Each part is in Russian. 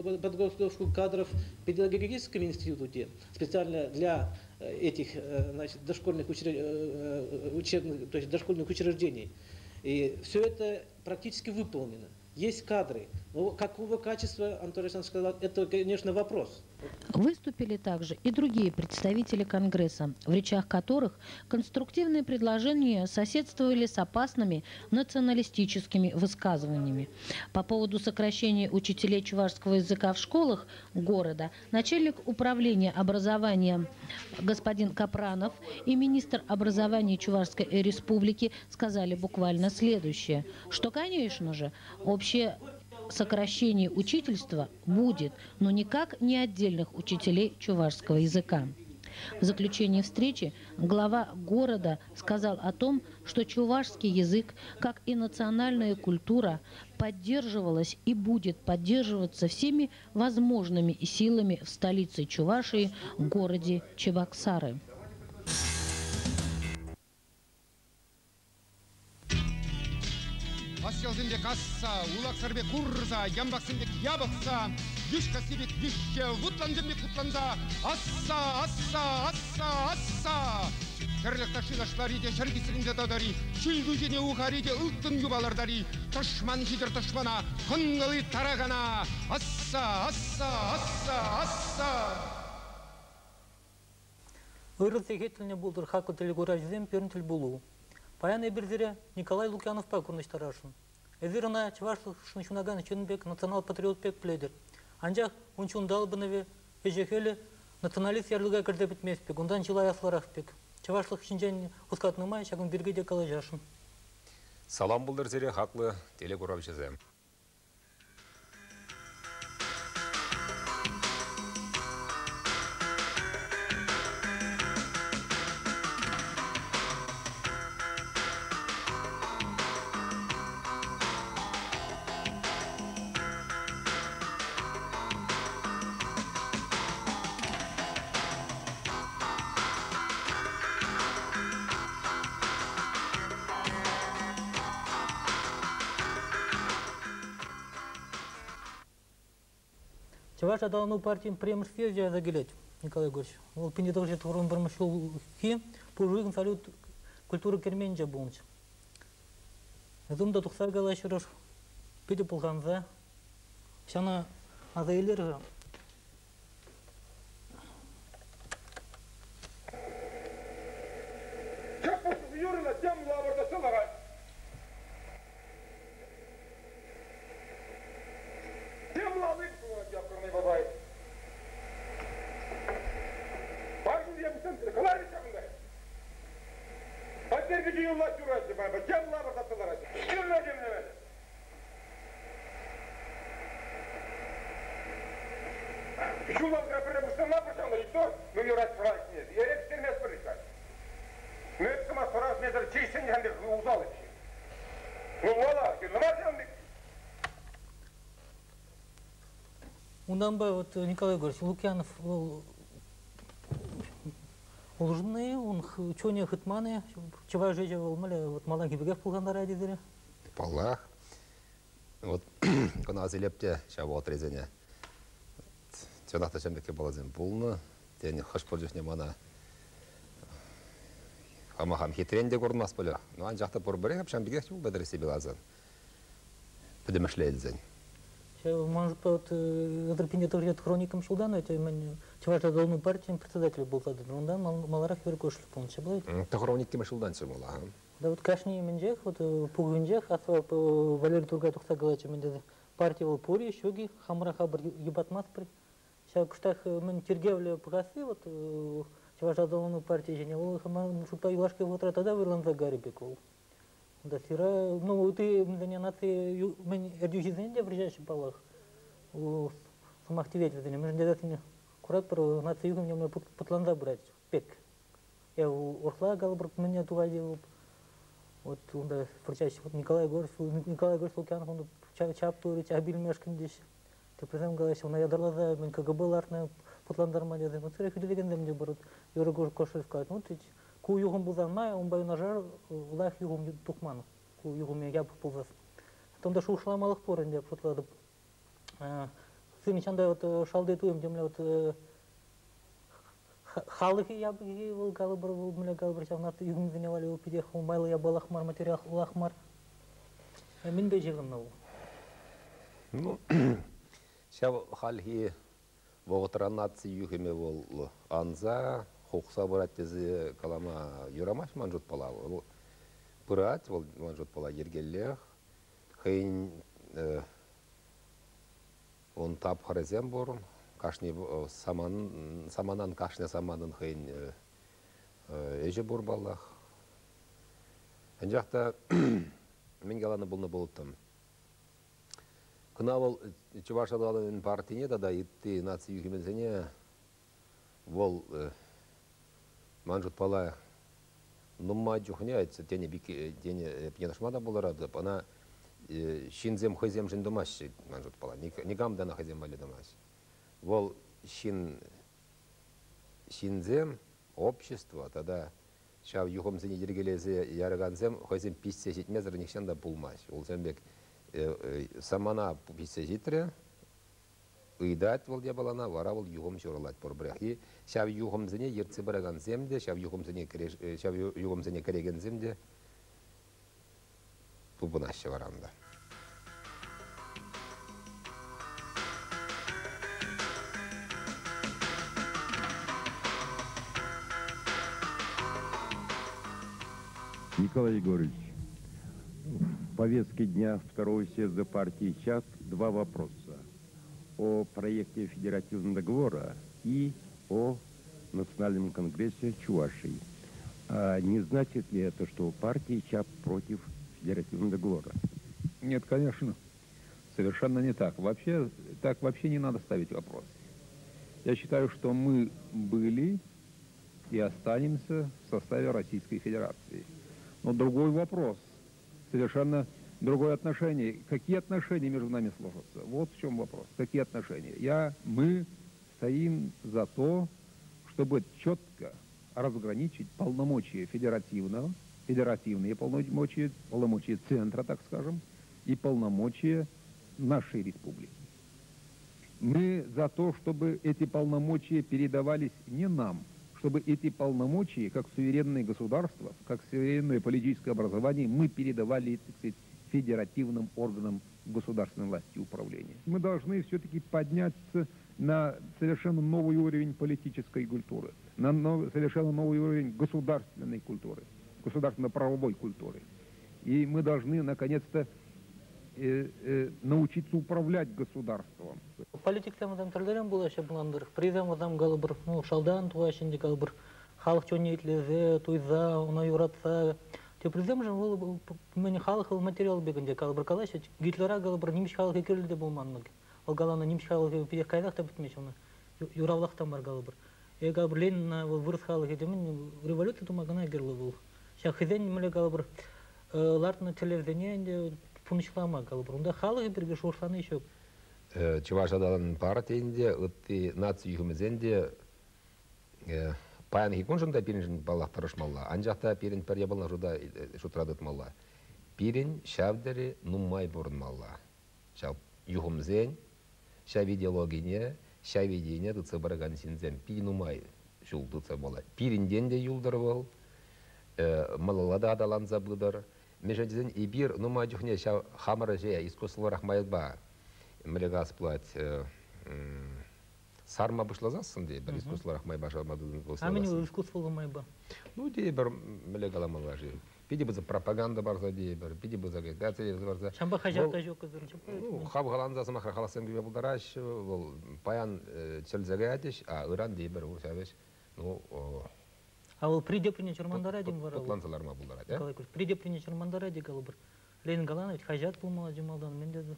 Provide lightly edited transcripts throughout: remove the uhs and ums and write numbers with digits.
Подготовку кадров в педагогическом институте специально для этих, значит, дошкольных учебных, то есть дошкольных учреждений. И все это практически выполнено. Есть кадры. Но какого качества, Антон Александрович сказал, это, конечно, вопрос. Выступили также и другие представители Конгресса, в речах которых конструктивные предложения соседствовали с опасными националистическими высказываниями. По поводу сокращения учителей чувашского языка в школах города начальник управления образования господин Капранов и министр образования Чувашской республики сказали буквально следующее, что, конечно же, общее сокращение учительства будет, но никак не отдельных учителей чувашского языка. В заключении встречи глава города сказал о том, что чувашский язык, как и национальная культура, поддерживалась и будет поддерживаться всеми возможными силами в столице Чувашии, городе Чебоксары. Асялсынбек асса, улаксарбек курса, ямбаксынбек ябакса, юшкасыбек юшке, вутланзынбек вутланза, асса, асса, асса, асса. Керлекташи лашлариде, шаргисыринде дадари, шүлгүжене ухариде, ылтын юбалардари, ташман хидр ташмана, хынгалы тарагана, асса, асса, асса, асса. Ырыл секетіліне болдыр хақы тілі көражызем перін тіл болу. Паян эбирзире Николай Лукьянов пак курныштарашын. Эзирына чывашлық шыншунаган чынбек национал-патриот пек пледер. Анжақ унчундал быныве ежехелі националист ярлыға кірді бітмеспек, ондан жылай асларақ пек. Чывашлық шинжен ұскатнымай шагын бергеде калажашын. Салам бұлдыр зере хақлы теле көрабышызым. Чуваш адалну партиям премьер-съезде загилеть, Николай Егорович. Он пенедовжет урон бармашил хи, пужуин салют культуры керменджа бунч. Зумда тухса галашырыш, пиде пулганза, шана азайлер. Ундан ба вот Николай Егорович Лукьянов улжынные, он чоне хытманы, чуваш жеже волмали, вот маланки бегав пулгандар дедери. Паллах. Вот кона азилепте шабо отрезание. Тёнахта шамбеке балазем пулны, тени хашпоржуш немана. Хамахам хитренде горнас поле. Ну анжахта порбаре шамбеке чул бедреси белазан. Подемашлейдзен. Может быть, это принято хроникам Шулдана, это чуваш адалну партиям председатель был задан. Он да маларах веркош помнишь, был? Это хроники Шулдан сумула. Да вот кашни менжех, вот пугунжех, а то Валерий Тургай тухса галачи менде партия был пори, щеги, хамра хабр ебатмас при. Сейчас кштах мен тергевле погасы, вот чуваш адалну партия жене, он хаман шута илашки вот тогда вырлан за гарибекол. Да сира, ну ты мне нации мен эрдюхизенде приезжаешь балах. У самоактивете ты не можешь делать мне курат про нации югом мне потланда брать пек. Я у Орла галбрак меня туда делал. Вот он да прочаще вот Николай Егорович Лукьянов он чаптури чабиль мешкин здесь. Ты прям говоришь, он я дала мен КГБ ларная потландар мадя. Вот сира худегенде мне берут. Юргуш кошевка. Ну ты ку югом бузанмай, он бай нажар лах югом тухман. Ку югом я яб пулзас. Там даже ушла малых порен, я потлада сын чандай вот шалды туем демле вот халық я был галбыр был мле галбыр чавнат югмзине вали у пидех майлы я балахмар материал улахмар мен бежегин нау. Ну, шав халхи воготранатси юхеме бол анза хокса барат тези калама юрамаш манжут пала. Пырат бол манжут пала ергеллех. Хейн он тап харезем бор. Кашни саманан кашне саманын хейн эже бор баллах. Анжакта мен галаны булны болуптам. Кынавол Чувашадалын партине да итти нации юхимезене вол манжут пала нумма жухне айтса тене бике тене пьянашмада боларады. Ана шинзем хозем жиндомаш манжут пала. Никам да на хозем вали домаш. Вол шинзем общество тогда шав юхомзене ергелезе ярганзем хозем писсе жетмезер никшен да булмаш. Ол зембек самана писсе житре ыйдат вол дебалана вара вол юхом жоралат порбрахи шав юхомзене ерце бараган земде шав юхомзене кереген земде тубунаш варанда. Николай Егорович, в повестке дня второго съезда партии час два вопроса о проекте федеративного договора и о Национальном конгрессе Чувашии. А не значит ли это, что партия ЧАП против федеративного договора? Нет, конечно, совершенно не так. Так вообще не надо ставить вопрос. Я считаю, что мы были и останемся в составе Российской Федерации. Но другой вопрос, совершенно другое отношение. Какие отношения между нами сложатся? Вот в чем вопрос. Какие отношения? Мы стоим за то, чтобы четко разграничить полномочия федеративные полномочия центра, так скажем, и полномочия нашей республики. Мы за то, чтобы эти полномочия передавались не нам, чтобы эти полномочия, как суверенные государства, как суверенное политическое образование, мы передавали, так сказать, федеративным органам государственной власти и управления. Мы должны все-таки подняться на совершенно новый уровень политической культуры, на совершенно новый уровень государственной культуры, государственно-правовой культуры. И мы должны, наконец-то, научиться управлять государством. Политиктерден төлдерен бұл әші бұландыр. Президент адам галы бір, шалдан туа ішінде галы бір, халық чөне етлезе, туйза, ona юратса. Те президент жын ол мені халық материал бегінде галы бір қалайшы, Гитлера галы бір неміш халық екерлі де болманмын. Ол галаны неміш халық педек қайдақ та бітмеш, оны юравлақтан бар галы бір. Галы бір Ленин вырыс халық едемен революция тумағына егерлі бұл. Шақызен немелі галы бір лартыны телевизионе пунчлама галы бір. Онда халық бірге шорсаны еще. Чувашадалын партиинде ытты нация юхимезенде паян хикунжында пирин балах тарышмалла. Анжакта пирин перебална жуда шутрадыт малла. Пирин шавдери нуммай борынмалла. Шав юхимзен, шав идеологине, шав идеяне дыца бараган синзен. Пирин нуммай жул дыца малла. Пиринден де юлдар бол, малалада адаланза бұдар. Меженден ибир нуммай жухне шав хамара жея искусыларах майылба. Млегас плать сарма бышлазасын дей, бір искусыларах май башалмадың болсаласын. А мен искусылы май ба? Ну, дей бір млегалама важи. Пиди бізі пропаганда барса дей, пиди бізі агитация барса. Шамба хажатта жоқ өздерін Ну, хаб халанзасы мақра халасан күйе бұлдараш, паян чөлзеге әтеш, а ыран дей бір ұсабеш. Ну, а ол придеприне чырмандара дейм бар. Пұтлансаларма бұлдарат, е? Придеприне чырмандара дей галы бір. Ленин Галанович хажат болмала жемалдан, мен деді.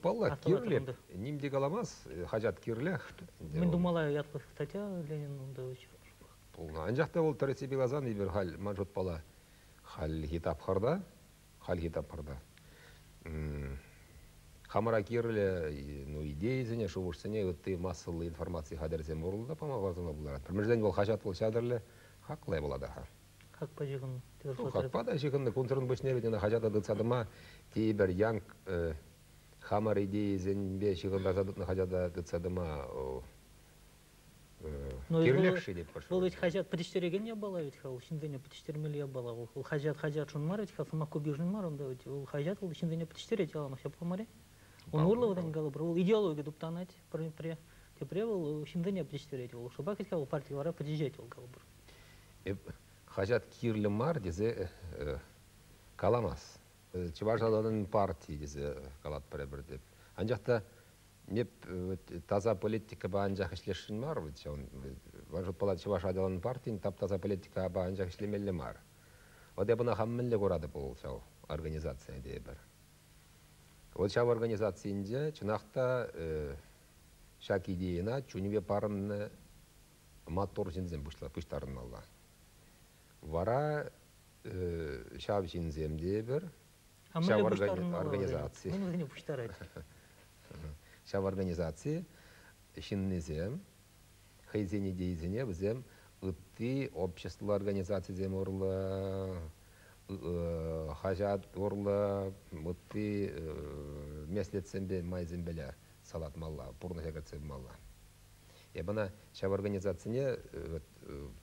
Палла кирле, нимде галамас, хажат кирле. Мен думала, ятлы статья Ленин онда өшір. Полна. Анжақта ол тарихи белазан ибір хал манжот пала хал хитап харда. Хамара кирле, ну идеи зене, шувушсене, өтті массалы информации хадерзем орылда, помағазына бұларат. Бірмежден ол хажат бол шадырле, хақлай болады. Хақ па жығын? Хақ па да жығынды, контурын бөшіне бетіне хажат адыцадыма, кейбір янг хамар идеясын бе шығында задытны хажада гыцадыма кирлекши деп пошел. Ол ведь хажат патиштереген не было, ведь ол шиндене патиштермели я было. Ол хажат шун мар, ведь хасама кубижный мар, он да ведь ол хажат ол шиндене патиштерет ялана все помаре. Он урло вот галбр, ол идеологию дуптанать при тепре ол шиндене патиштерет, ол шубак ведь ол партия вара патижет ол галбр. Хажат кирлі мар дезе каламас. Чувашаданын партии дезе калат пірі деп. Анжақта неп таза политика ба анжақ ішлешін мар. Ванжут палат Чувашаданын партийін тап таза политика ба анжақ ішлемелі мар. Оде бұна хаммілі көрады бұл организация де бір. Вот шау организациянде чынақта шак идеяна чуневе парынны мотор жинзен пұштарын алла. Вара шау жинземде бір шау организации. Шау организации шиннезем, хайзени дейзене бізем ұтты общество организации зем орлы, хажат орлы, ұтты меслетсембе майзембеле салат малла, пурна жагатсем малла. Ебана шау организацияне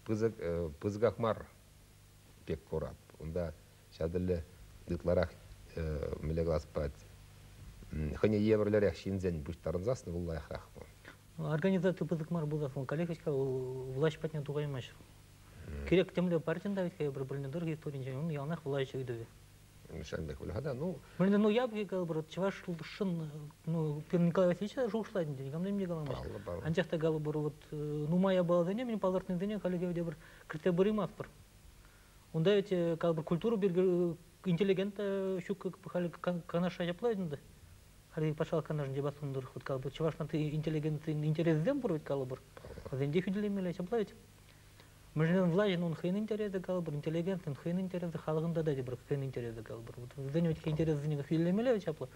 пызгақмар пек корап. Онда шадылы дытларах милеглас пать. Хане еврлерях шинзен буштарын засны буллай хахпу. Организация пызгақмар буласын коллегачка власть патня тугаймаш. Керек темле партияда ведь кай бір дорги история, он ялнах власть идуе. Шамбек улхада, ну. Ну я бы говорил, чуваш шин, ну Петр Николай Васильевич жушла день, ко мне не галамаш. Анчахта галбур вот, ну моя была за ним, палартный день, коллеги дебр, критебури маспор. Он дает как бы культуру интеллигента щук пахали канаша яплайнда. Хали пошел канаш дебасундур, вот как бы чуваш на ты интеллигент интерес дембур калбур. Зенди фидели милей яплайт. Межден влажен он хрен интерес калбур, интеллигент он хрен интерес халгында да дебр хрен интерес калбур. Вот зенди интерес зенди фидели милей япла.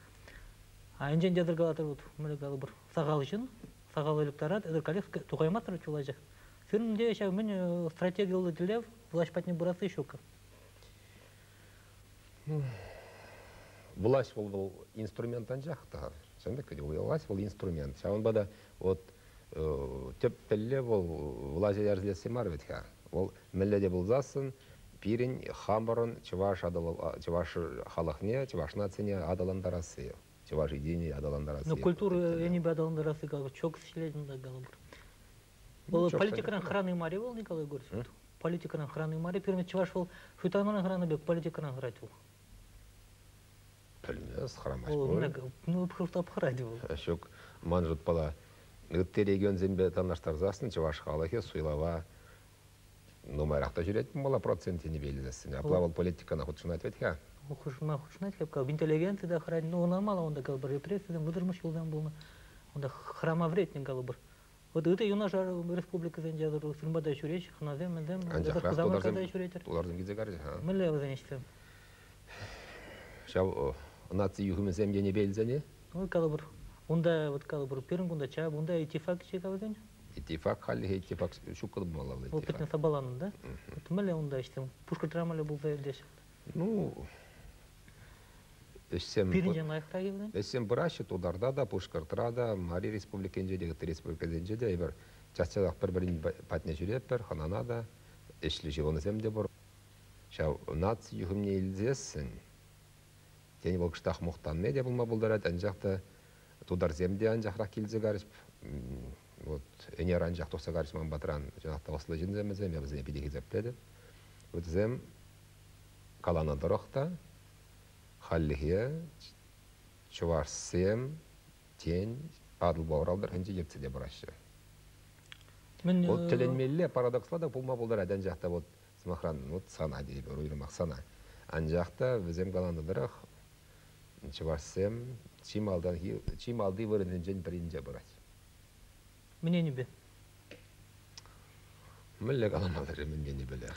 А инжен дедер галатыр вот милей калбур. Сагал үшін, сагал электорат, эдер коллег тугайматыр чулажа. Фирмде еще мен стратегиялы дилев, власть патни бурасы щука. Власть был инструмент анжақта. Сенде кеде власть был инструмент. Шаун бада вот теп телле был власть ярзлесе марветха. Ол мелледе был засын, пирин хамбарон чуваш адал чуваш халахне, чуваш нацияне адаландарасы. Чуваш идене адаландарасы. Но культура я не адаландарасы галбур, чок силединда галбур. Политикадан храны мари был Николай Горьевич. Политикадан храны мари, пирин чуваш был шутанан храны бек политикадан хратил. Пельмес храмаш был. Ну просто обхрадил. Шок манжут пала. Гытте регион зембе танаштар засын чуваш халахе суйлава. Ну марахта жүрет мала проценте не белгісін. Аплавал политиканы худшын айтвет ха. Худшын айтвет ха. Интеллигенция да храни. Ну нормально он да галбар репрессиядан выдырмыш жылдан болна. Он да храма вредник галбар. Вот это юношар республика зендядыр сырмада шүреш, хназем, мендем, замаркада шүретер. Улардың гизе гарыз, ха? Мілі өзен іштем. Шау нации юхымы земде не белзене? Ой, калыбыр. Онда, вот калыбыр, перін онда чаб, онда итифак шейка өзен? Итифак, хали итифак шуккады мала бұл итифак. Ол петне сабаланын, да? Мілі онда іштем. Пушка трамалі бұл заелдеші. Ну, Эсем бұрашы тударда да, пушкартрада, Мари республикенже де, Гыты республикенже де, ебір частядақ бір-бірін патне жүреппір, ханана да, эшлі жылыны земде бұр. Шау, нация юхымне елзесін, тені бұл кіштақ мұқтан меде бұлма бұлдарад, анжақты тудар земде анжақрақ келзе ғарып, энер анжақ тоқса ғарып ман батыран, жаңақта осылы жын земезем, ебізіне педеге зепледі. Өтізем қаланы дұрықта, Халлихе, Чувашсем, Тень, Адыл Бауралдар, хэнче ертседе бұрашы. Вот теленмелле парадокслада пулма болдар әден жақта вот смахран, вот сана дейбі, ройрымақ сана. Ан жақта візем қаландыдырақ Чувашсем, чималды вырынын жен бірінже бұрашы. Мне не бе. Мүлі қаламалары мен не біле.